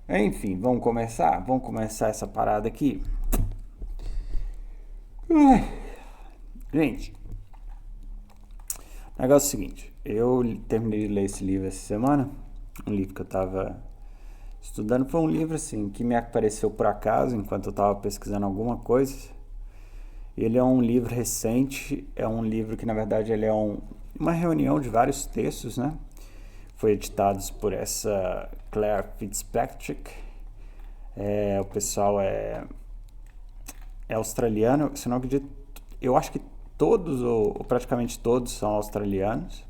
Enfim, vamos começar? Vamos começar essa parada aqui? Ai, gente, o negócio é o seguinte. Eu terminei de ler esse livro essa semana. Um livro que eu tava estudando. Foi um livro, assim, que me apareceu por acaso enquanto eu tava pesquisando alguma coisa. Ele é um livro recente. É um livro que, na verdade, ele é uma reunião de vários textos, né? Foi editado por essa Claire Fitzpatrick. O pessoal é australiano, se não acredito, eu acho que todos, ou praticamente todos, são australianos.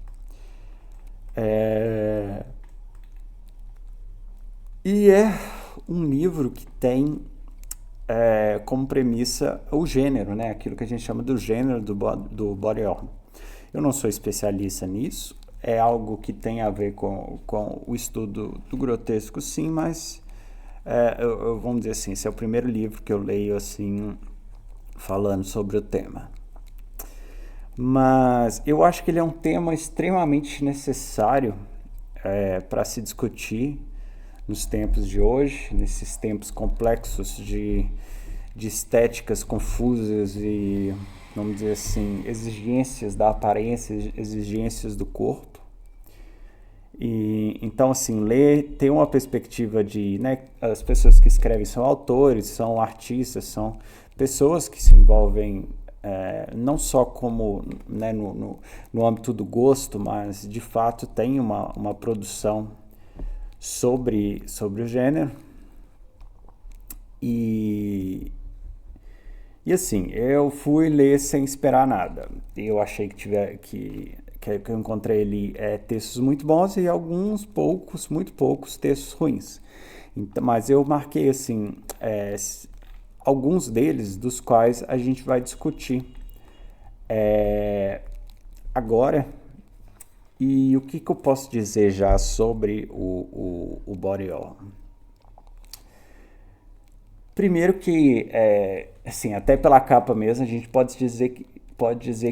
É, e é um livro que tem como premissa o gênero, né? Aquilo que a gente chama do gênero do body horror. Eu não sou especialista nisso, é algo que tem a ver com o estudo do grotesco, sim, mas vamos dizer assim, esse é o primeiro livro que eu leio assim falando sobre o tema. Mas eu acho que ele é um tema extremamente necessário para se discutir nos tempos de hoje, nesses tempos complexos de estéticas confusas e, vamos dizer assim, exigências da aparência, exigências do corpo. E então, assim, ler, ter uma perspectiva de, né, as pessoas que escrevem são autores, são artistas, são pessoas que se envolvem não só como, né, no âmbito do gosto, mas de fato tem uma produção sobre o gênero. E, e assim, eu fui ler sem esperar nada. Eu achei que eu encontrei ali textos muito bons e alguns poucos, muito poucos textos ruins. Então, mas eu marquei assim alguns deles dos quais a gente vai discutir agora. E o que eu posso dizer já sobre o body horror? Primeiro que, assim, até pela capa mesmo, a gente pode dizer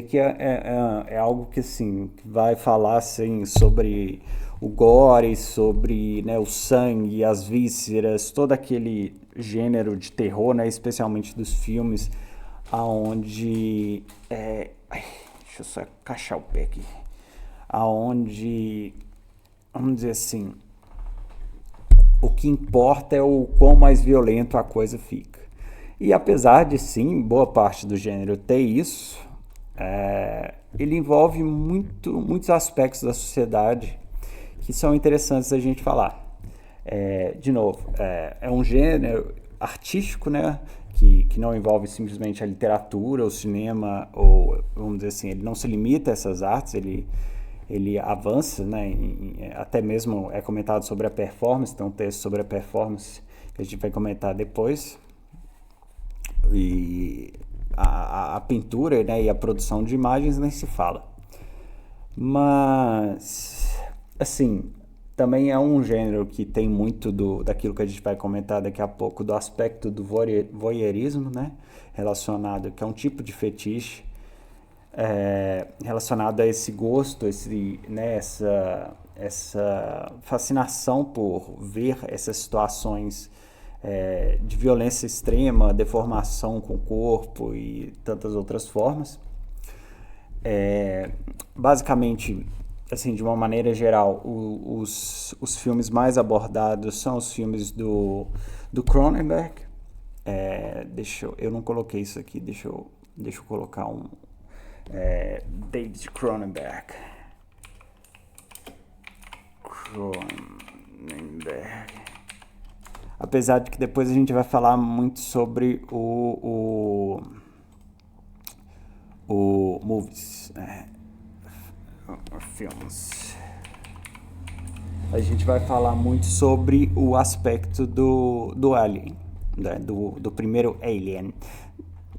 que é algo que, assim, vai falar, assim, sobre o gore, sobre, né, o sangue, as vísceras, todo aquele gênero de terror, né, especialmente dos filmes, aonde... ai, deixa eu só encaixar o pé aqui. Aonde, vamos dizer assim, o que importa é o quão mais violento a coisa fica. E apesar de sim, boa parte do gênero ter isso, ele envolve muitos aspectos da sociedade que são interessantes da gente falar. De novo, é um gênero artístico, né? Que não envolve simplesmente a literatura, o cinema, ou vamos dizer assim, ele não se limita a essas artes, ele avança, né? Até mesmo é comentado sobre a performance, tem um texto sobre a performance que a gente vai comentar depois. E a pintura, né, e a produção de imagens nem se fala. Mas, assim, também é um gênero que tem muito daquilo que a gente vai comentar daqui a pouco, do aspecto do voyeurismo, né? Relacionado, que é um tipo de fetiche relacionado a esse gosto, né, essa fascinação por ver essas situações de violência extrema, deformação com o corpo e tantas outras formas. Basicamente, assim, de uma maneira geral, os filmes mais abordados são os filmes do Cronenberg. Eu não coloquei isso aqui, deixa eu colocar David Cronenberg. Cronenberg. Apesar de que depois a gente vai falar muito sobre o movies, filmes. A gente vai falar muito sobre o aspecto do Alien, né? Do primeiro Alien.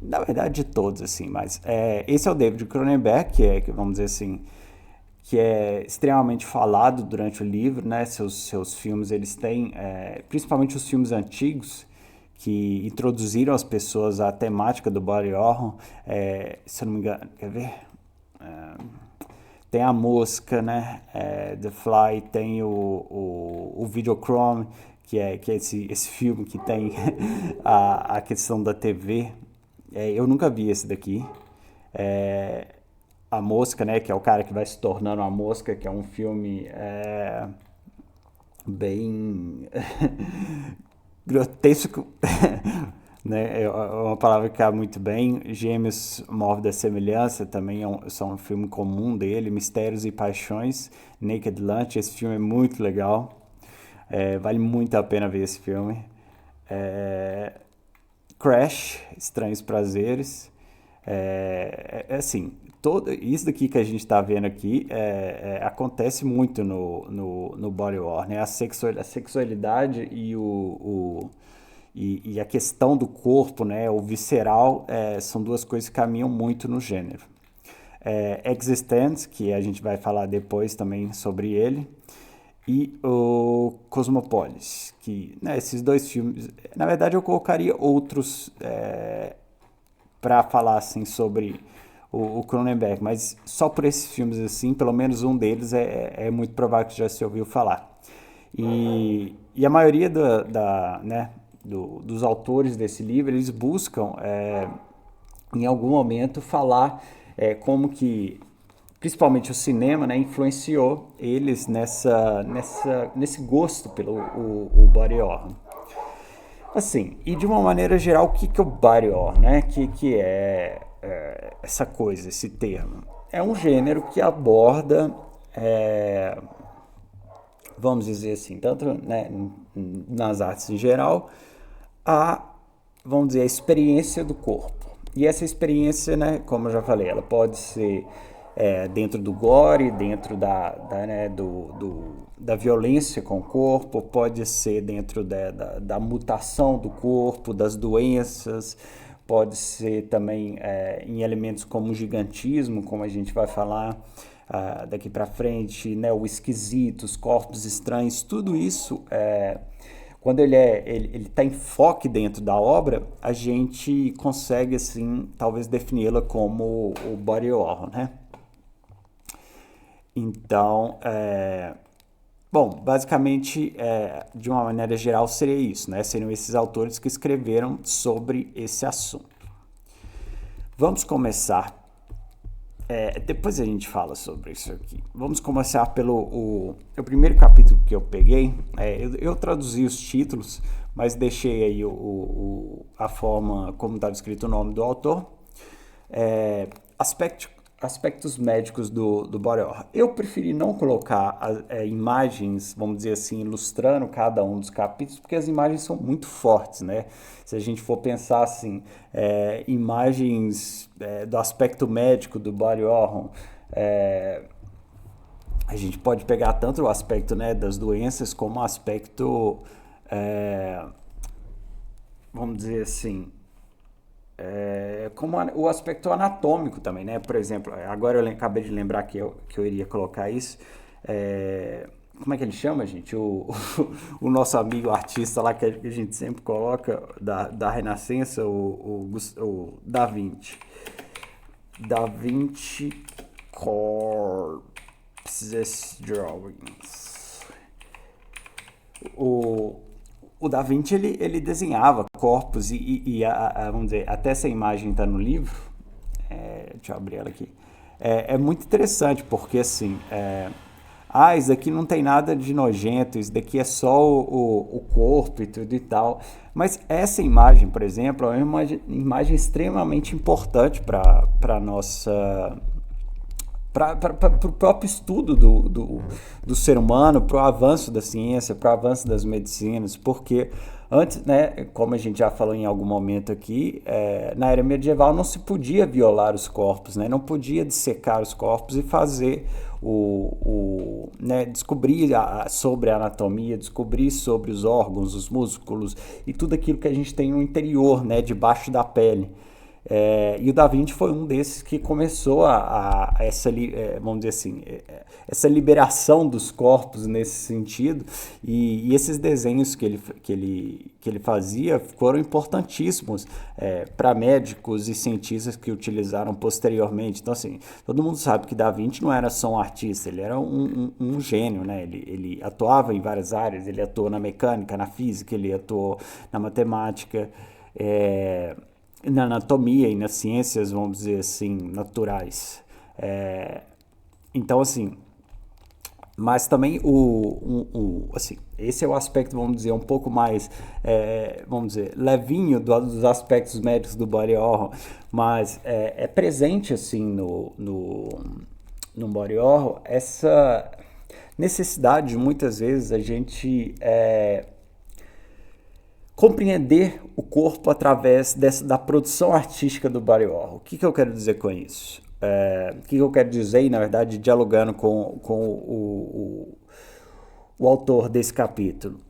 Na verdade, de todos, assim, mas esse é o David Cronenberg, que vamos dizer assim, que é extremamente falado durante o livro, né? Seus filmes, eles têm, principalmente os filmes antigos, que introduziram as pessoas à temática do body horror. Se eu não me engano, quer ver? Tem a Mosca, né? The Fly, tem o Videochrome, que é esse filme que tem a questão da TV. Eu nunca vi esse daqui. É, a Mosca, né, que é o cara que vai se tornando a mosca, que é um filme bem grotesco, né? É uma palavra que cabe muito bem. Gêmeos Morre da Semelhança também são um filme comum dele. Mistérios e Paixões, Naked Lunch, esse filme é muito legal. Vale muito a pena ver esse filme. É, Crash, Estranhos Prazeres. Assim, todo isso daqui que a gente está vendo aqui acontece muito no body horror, né? A sexualidade e a questão do corpo, né? O visceral, são duas coisas que caminham muito no gênero. Existence, que a gente vai falar depois também sobre ele, e o Cosmopolis, que, né, esses dois filmes, na verdade eu colocaria outros para falar assim sobre o Cronenberg, mas só por esses filmes assim, pelo menos um deles é muito provável que já se ouviu falar. E a maioria né, dos autores desse livro, eles buscam em algum momento falar como que principalmente o cinema, né, influenciou eles nesse gosto pelo o body horror. Assim, e de uma maneira geral, o que é o body horror, né? Que é essa coisa, esse termo? É um gênero que aborda, vamos dizer assim, tanto, né, nas artes em geral, vamos dizer, a experiência do corpo. E essa experiência, né, como eu já falei, ela pode ser dentro do gore, dentro né, da violência com o corpo, pode ser dentro da mutação do corpo, das doenças, pode ser também em elementos como o gigantismo, como a gente vai falar daqui para frente, né, o esquisito, os corpos estranhos, tudo isso quando ele está em foco dentro da obra, a gente consegue assim talvez defini-la como o body horror, né? Então, bom, basicamente, de uma maneira geral, seria isso, né? Seriam esses autores que escreveram sobre esse assunto. Vamos começar. Depois a gente fala sobre isso aqui. Vamos começar pelo o primeiro capítulo que eu peguei. Eu traduzi os títulos, mas deixei aí a forma como estava escrito o nome do autor. Aspectos médicos do body horror. Eu preferi não colocar imagens, vamos dizer assim, ilustrando cada um dos capítulos, porque as imagens são muito fortes, né? Se a gente for pensar assim, imagens do aspecto médico do body horror, a gente pode pegar tanto o aspecto, né, das doenças, como o aspecto, vamos dizer assim, como o aspecto anatômico também, né? Por exemplo, agora eu acabei de lembrar que eu iria colocar isso. Como é que ele chama, gente? O nosso amigo artista lá que a gente sempre coloca, da Renascença, o Da Vinci. Da Vinci Corpse Drawings. O Da Vinci ele desenhava corpos vamos dizer, até essa imagem está no livro. Deixa eu abrir ela aqui. É muito interessante porque assim, isso daqui não tem nada de nojento, isso daqui é só o corpo e tudo e tal. Mas essa imagem, por exemplo, é uma imagem extremamente importante para nossa para o próprio estudo do ser humano, para o avanço da ciência, para o avanço das medicinas, porque antes, né, como a gente já falou em algum momento aqui, na era medieval não se podia violar os corpos, né, não podia dissecar os corpos e fazer né, descobrir sobre a anatomia, descobrir sobre os órgãos, os músculos e tudo aquilo que a gente tem no interior, né, debaixo da pele. E o Da Vinci foi um desses que começou vamos dizer assim, essa liberação dos corpos nesse sentido, e esses desenhos que ele fazia foram importantíssimos para médicos e cientistas que utilizaram posteriormente. Então, assim, todo mundo sabe que Da Vinci não era só um artista, ele era um gênio, né? Ele atuava em várias áreas, ele atuou na mecânica, na física, ele atuou na matemática, na anatomia e nas ciências, vamos dizer assim, naturais. Então, assim, mas também assim, esse é o aspecto, vamos dizer, um pouco mais, vamos dizer, levinho dos aspectos médicos do body horror, mas é presente, assim, no body horror essa necessidade, muitas vezes, a gente compreender o corpo através da produção artística do body horror. O que eu quero dizer com isso? O que eu quero dizer, e na verdade, dialogando com o autor desse capítulo?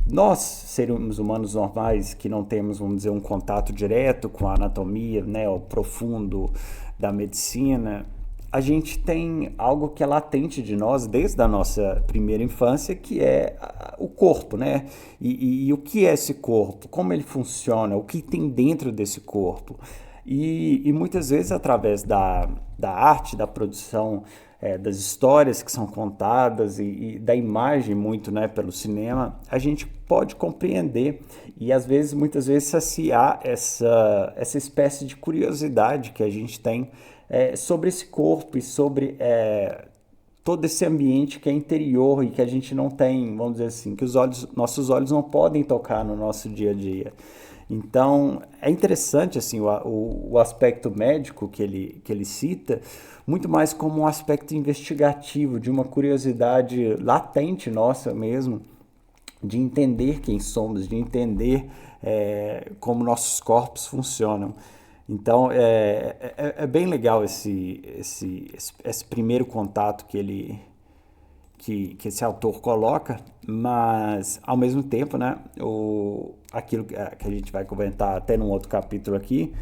Nós, seres humanos normais, que não temos, vamos dizer, um contato direto com a anatomia, né, o profundo da medicina, a gente tem algo que é latente de nós desde a nossa primeira infância, que é o corpo, né? E o que é esse corpo? Como ele funciona? O que tem dentro desse corpo? E muitas vezes, através da arte, da produção, das histórias que são contadas e da imagem muito, né, pelo cinema, a gente pode compreender e, às vezes, muitas vezes, saciar essa espécie de curiosidade que a gente tem sobre esse corpo e sobre todo esse ambiente que é interior e que a gente não tem, vamos dizer assim, que nossos olhos não podem tocar no nosso dia a dia. Então, é interessante assim, o aspecto médico que ele cita, muito mais como um aspecto investigativo, de uma curiosidade latente nossa mesmo, de entender quem somos, de entender como nossos corpos funcionam. Então, é bem legal esse primeiro contato que esse autor coloca, mas ao mesmo tempo, né, aquilo que a gente vai comentar até num outro capítulo aqui,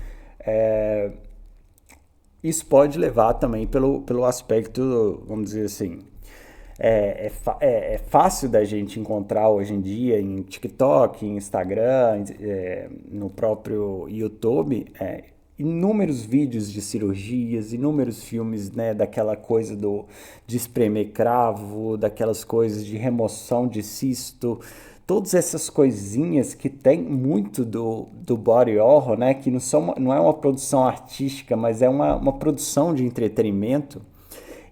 isso pode levar também pelo aspecto, vamos dizer assim, é fácil da gente encontrar hoje em dia em TikTok, em Instagram, no próprio YouTube, inúmeros vídeos de cirurgias, inúmeros filmes, né, daquela coisa de espremer cravo, daquelas coisas de remoção de cisto, todas essas coisinhas que tem muito do body horror, né, que não é uma produção artística, mas é uma produção de entretenimento,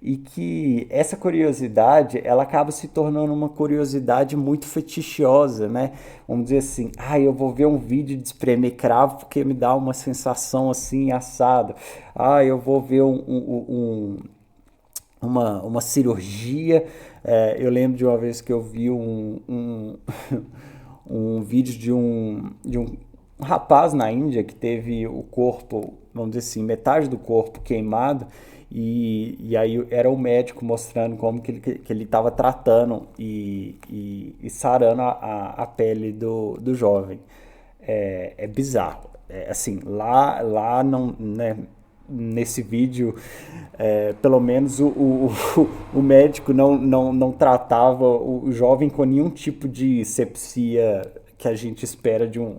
e que essa curiosidade, ela acaba se tornando uma curiosidade muito fetichiosa, né? Vamos dizer assim, eu vou ver um vídeo de espremer cravo porque me dá uma sensação assim, assada. Eu vou ver uma cirurgia. Eu lembro de uma vez que eu vi um vídeo de um rapaz na Índia que teve o corpo, vamos dizer assim, metade do corpo queimado, e aí era o médico mostrando como que ele estava tratando e sarando a pele do jovem. É bizarro. Assim, lá não, né, nesse vídeo, pelo menos o médico não tratava o jovem com nenhum tipo de sepsia que a gente espera de um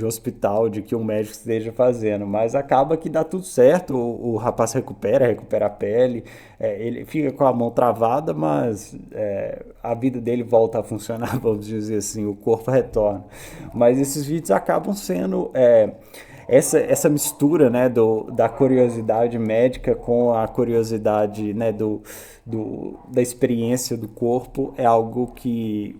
hospital, de que um médico esteja fazendo, mas acaba que dá tudo certo, o rapaz recupera a pele, ele fica com a mão travada, mas a vida dele volta a funcionar, vamos dizer assim, o corpo retorna. Mas esses vídeos acabam sendo essa mistura, né, da curiosidade médica com a curiosidade, né, da experiência do corpo, é algo que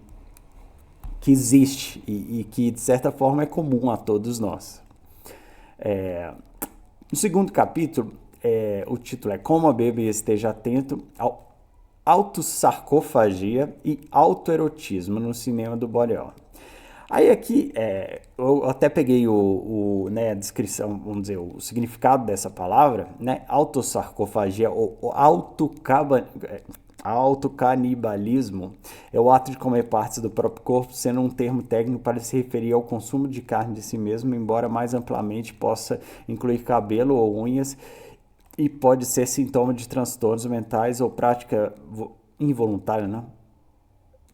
existe e que, de certa forma, é comum a todos nós. No segundo capítulo, o título é Como a Bíblia esteja atento ao autossarcofagia e autoerotismo no cinema do body horror. Aí aqui, eu até peguei né, a descrição, vamos dizer, o significado dessa palavra, né, autossarcofagia ou Autocanibalismo é o ato de comer partes do próprio corpo, sendo um termo técnico para se referir ao consumo de carne de si mesmo, embora mais amplamente possa incluir cabelo ou unhas, e pode ser sintoma de transtornos mentais ou prática involuntária, não?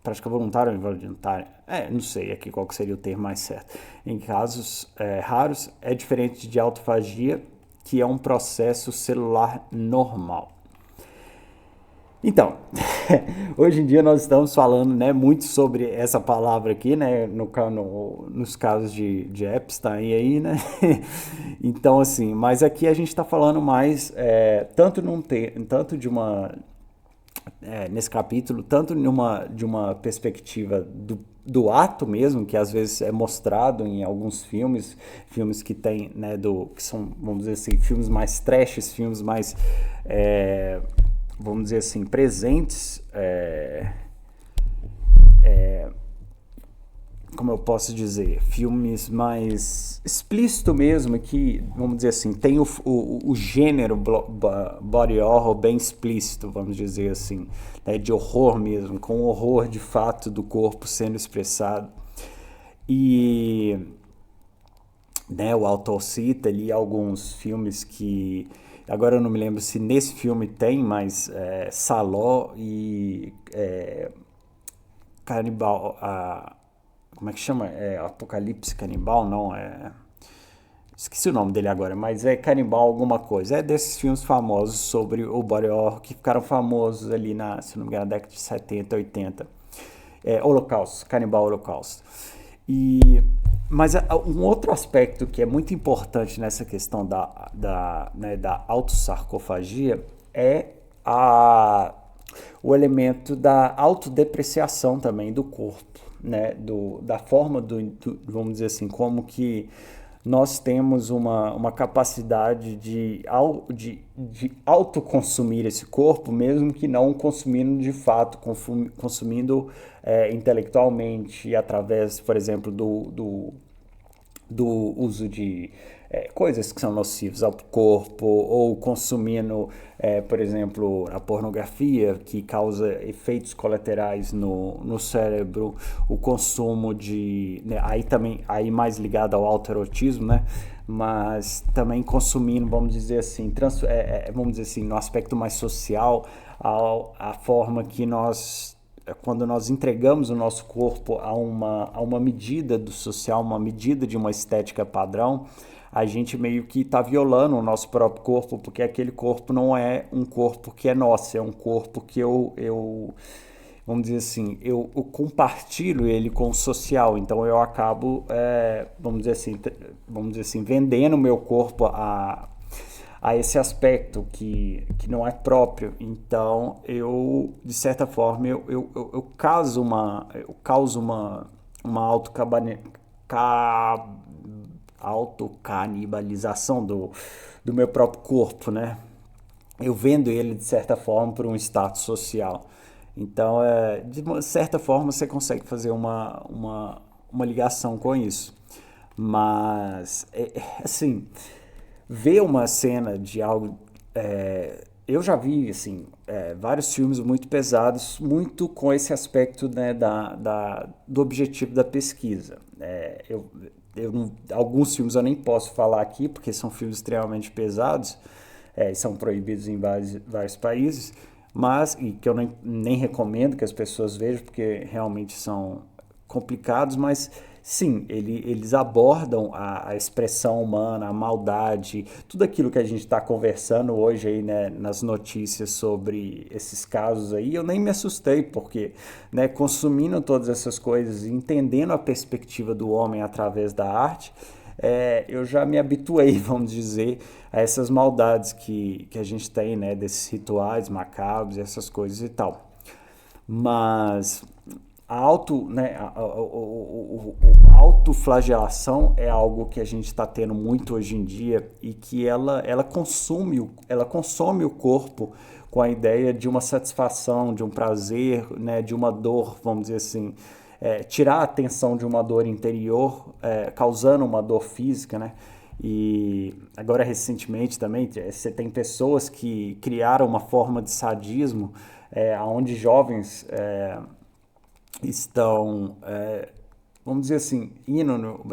Prática voluntária ou involuntária? Não sei aqui qual que seria o termo mais certo. Em casos raros, é diferente de autofagia, que é um processo celular normal. Então, hoje em dia nós estamos falando, né, muito sobre essa palavra aqui, né, nos casos de Epstein aí, né? Então, assim, mas aqui a gente está falando mais, tanto de uma, nesse capítulo, tanto de uma perspectiva do ato mesmo, que às vezes é mostrado em alguns filmes que tem, né, que são, vamos dizer assim, filmes mais trashes, filmes mais, vamos dizer assim, presentes, como eu posso dizer, filmes mais explícito mesmo, que, vamos dizer assim, tem o gênero body horror bem explícito, vamos dizer assim, né, de horror mesmo, com horror de fato do corpo sendo expressado. E, né, o autor cita ali alguns filmes que, agora eu não me lembro se nesse filme tem, mas Saló e Canibal, como é que chama? Apocalipse Canibal, não, esqueci o nome dele agora, mas é Canibal alguma coisa. É desses filmes famosos sobre o body horror que ficaram famosos ali se não me engano, na década de 70, 80. Holocausto, Canibal Holocausto. Mas um outro aspecto que é muito importante nessa questão da autossarcofagia é o elemento da autodepreciação também do corpo, né? Da forma vamos dizer assim, como que nós temos uma capacidade de autoconsumir esse corpo, mesmo que não consumindo de fato, consumindo intelectualmente, através, por exemplo, do uso de coisas que são nocivas ao corpo, ou consumindo, por exemplo, a pornografia, que causa efeitos colaterais no cérebro, o consumo né, aí mais ligado ao autoerotismo, né? Mas também consumindo, vamos dizer assim, no aspecto mais social, a forma que quando nós entregamos o nosso corpo a uma medida do social, uma medida de uma estética padrão, a gente meio que está violando o nosso próprio corpo, porque aquele corpo não é um corpo que é nosso, é um corpo que vamos dizer assim, eu compartilho ele com o social, então eu acabo, vamos dizer assim, vendendo o meu corpo a esse aspecto que não é próprio. Então, de certa forma, eu causo uma autocanibalização do meu próprio corpo, né? Eu vendo ele, de certa forma, por um status social. Então, de certa forma, você consegue fazer uma ligação com isso. Mas, assim, ver uma cena de algo. Eu já vi assim, vários filmes muito pesados, muito com esse aspecto, né, do objetivo da pesquisa. Alguns filmes eu nem posso falar aqui, porque são filmes extremamente pesados, são proibidos em vários países, e que eu nem recomendo que as pessoas vejam, porque realmente são complicados, mas sim, eles abordam a expressão humana, a maldade, tudo aquilo que a gente está conversando hoje aí, né, nas notícias sobre esses casos aí. Eu nem me assustei, porque, né, consumindo todas essas coisas, entendendo a perspectiva do homem através da arte, eu já me habituei, vamos dizer, a essas maldades que a gente tem, né, desses rituais macabros, essas coisas e tal. Mas a autoflagelação é algo que a gente está tendo muito hoje em dia, e que ela consome o corpo com a ideia de uma satisfação, de um prazer, né, de uma dor, vamos dizer assim, tirar a atenção de uma dor interior, causando uma dor física, né? E agora recentemente também você tem pessoas que criaram uma forma de sadismo onde jovens estão, vamos dizer assim,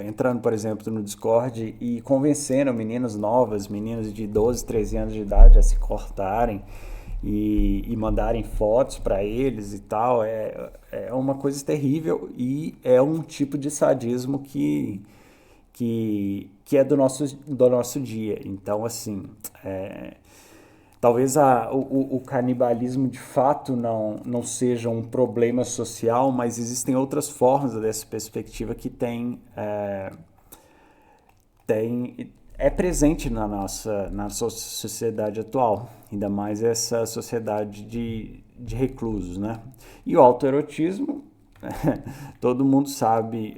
entrando, por exemplo, no Discord e convencendo meninas novas, meninas de 12, 13 anos de idade a se cortarem e mandarem fotos para eles e tal. É uma coisa terrível e é um tipo de sadismo que é do nosso dia. Então, assim, talvez o canibalismo de fato não seja um problema social, mas existem outras formas dessa perspectiva que é presente na nossa sociedade atual, ainda mais essa sociedade de reclusos, né? E o autoerotismo, todo mundo sabe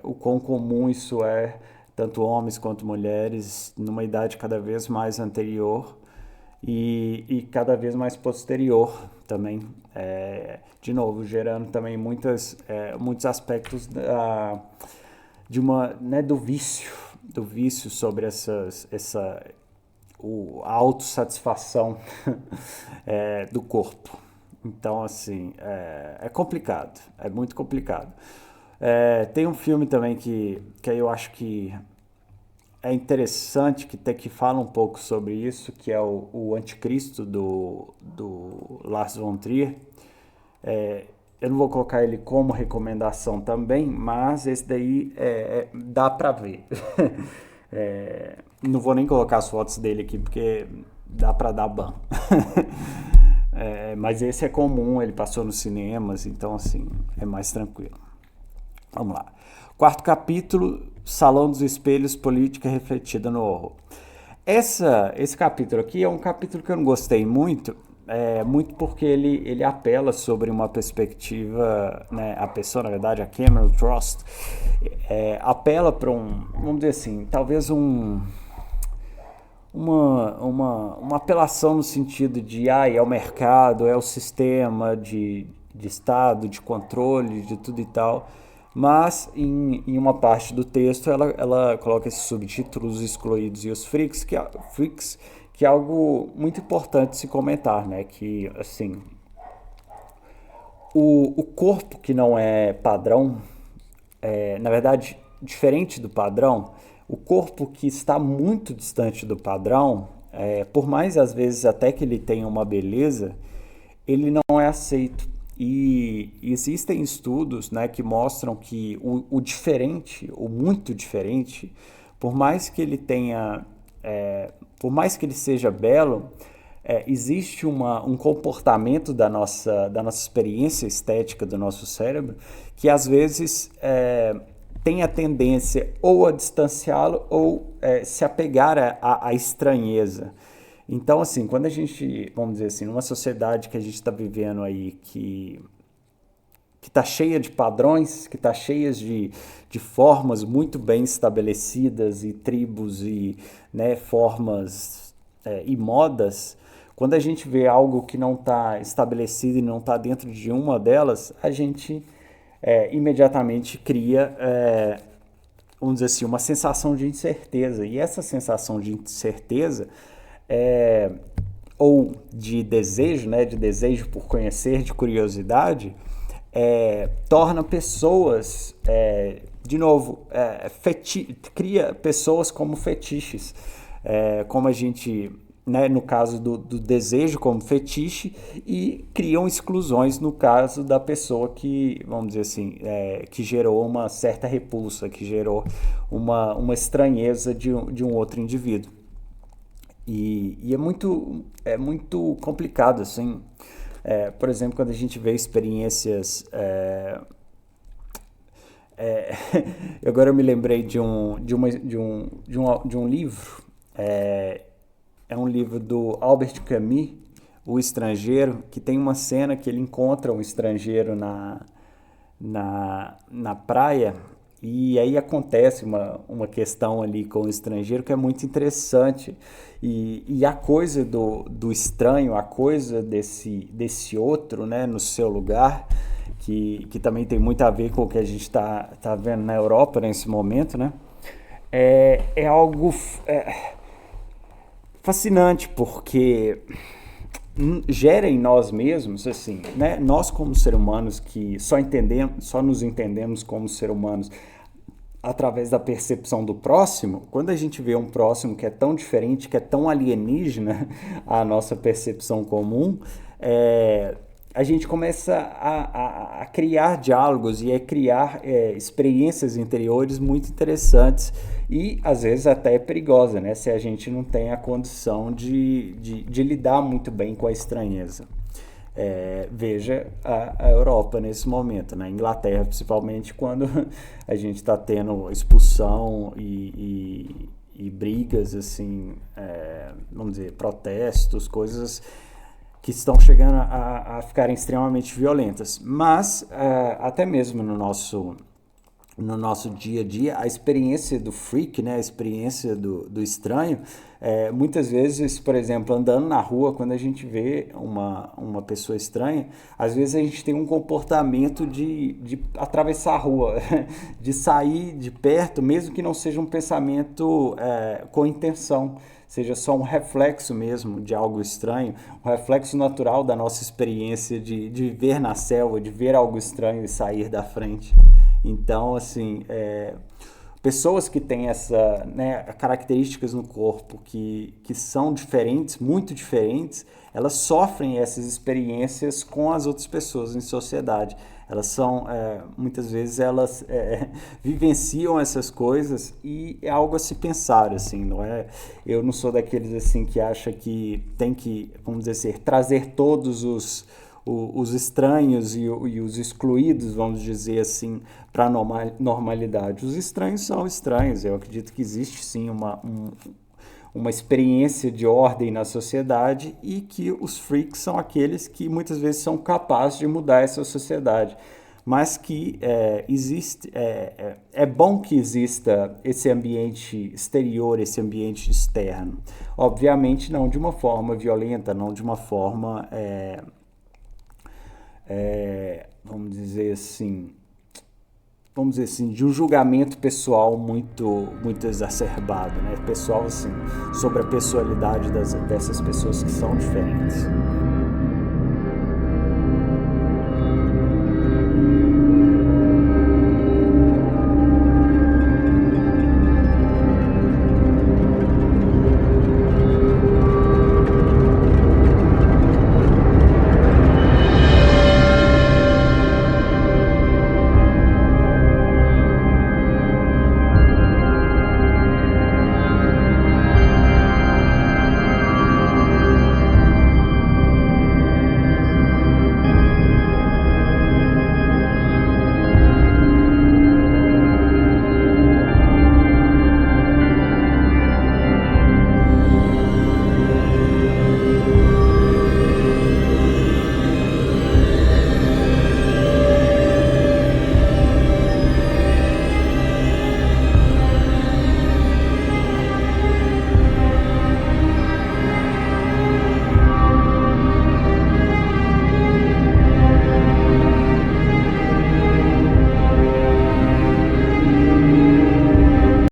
o quão comum isso é, tanto homens quanto mulheres, numa idade cada vez mais anterior e cada vez mais posterior também. De novo, gerando também muitos aspectos né, do vício sobre a autossatisfação do corpo. Então, assim, é complicado, é muito complicado. Tem um filme também que eu acho que é interessante, que fala um pouco sobre isso, que é o Anticristo do Lars von Trier. Eu não vou colocar ele como recomendação também, mas esse daí dá pra ver. Não vou nem colocar as fotos dele aqui, porque dá pra dar ban. Mas esse é comum, ele passou nos cinemas, então assim, é mais tranquilo. Vamos lá. Quarto capítulo, Salão dos Espelhos, Política Refletida no Horror. Esse capítulo aqui é um capítulo que eu não gostei muito, muito porque ele apela sobre uma perspectiva, né, a pessoa, na verdade, a Cameron Trost, apela para vamos dizer assim, talvez uma apelação no sentido de é o mercado, é o sistema de Estado, de controle, de tudo e tal. Mas em uma parte do texto ela coloca esse subtítulo, os excluídos e os freaks, que é algo muito importante se comentar, né? Que, assim, o corpo que não é padrão, na verdade, diferente do padrão, o corpo que está muito distante do padrão, por mais às vezes até que ele tenha uma beleza, ele não é aceito. E existem estudos, né, que mostram que o diferente, o muito diferente, por mais que ele tenha, por mais que ele seja belo, existe um comportamento da nossa experiência estética do nosso cérebro que às vezes tem a tendência ou a distanciá-lo ou se apegar à estranheza. Então, assim, quando a gente, vamos dizer assim, numa sociedade que a gente está vivendo aí, que está cheia de padrões, que está cheia de formas muito bem estabelecidas e tribos e, né, formas e modas, quando a gente vê algo que não está estabelecido e não está dentro de uma delas, a gente imediatamente cria, vamos dizer assim, uma sensação de incerteza. E essa sensação de incerteza ou de desejo, né, de desejo por conhecer, de curiosidade, torna pessoas, de novo, cria pessoas como fetiches, como a gente, né, no caso do desejo como fetiche, e criam exclusões no caso da pessoa que, vamos dizer assim, que gerou uma certa repulsa, que gerou uma estranheza de um outro indivíduo. E é muito complicado, assim. Por exemplo, quando a gente vê experiências... agora eu me lembrei de um livro. É um livro do Albert Camus, O Estrangeiro, que tem uma cena que ele encontra um estrangeiro na praia. E aí acontece uma questão ali com o estrangeiro que é muito interessante. E a coisa do estranho, a coisa desse outro, né, no seu lugar, que também tem muito a ver com o que a gente está vendo na Europa nesse momento, né? É algo fascinante, porque gera em nós mesmos, assim, né? Nós como seres humanos que só nos entendemos como seres humanos através da percepção do próximo, quando a gente vê um próximo que é tão diferente, que é tão alienígena à nossa percepção comum, a gente começa a criar diálogos e a criar experiências interiores muito interessantes e às vezes até perigosa, né? Se a gente não tem a condição de lidar muito bem com a estranheza. Veja a Europa nesse momento, na Inglaterra principalmente, quando a gente está tendo expulsão e brigas, assim, vamos dizer, protestos, coisas que estão chegando a ficarem extremamente violentas. Mas, até mesmo no nosso dia a dia, a experiência do freak, né, a experiência do estranho, muitas vezes, por exemplo, andando na rua, quando a gente vê uma pessoa estranha, às vezes a gente tem um comportamento de atravessar a rua, de sair de perto, mesmo que não seja um pensamento com intenção, seja só um reflexo mesmo de algo estranho, um reflexo natural da nossa experiência de viver na selva, de ver algo estranho e sair da frente. Então, assim, pessoas que têm características no corpo que são diferentes, muito diferentes, elas sofrem essas experiências com as outras pessoas em sociedade. Elas são, muitas vezes, elas vivenciam essas coisas e é algo a se pensar, assim, não é? Eu não sou daqueles, assim, que acha que tem que, vamos dizer assim, trazer todos os estranhos e os excluídos, vamos dizer assim, para a normalidade. Os estranhos são estranhos. Eu acredito que existe sim uma experiência de ordem na sociedade e que os freaks são aqueles que muitas vezes são capazes de mudar essa sociedade. Mas que é bom que exista esse ambiente exterior, esse ambiente externo. Obviamente não de uma forma violenta, não de uma forma... vamos dizer assim, de um julgamento pessoal muito exacerbado, né? Pessoal, assim, sobre a personalidade dessas pessoas que são diferentes.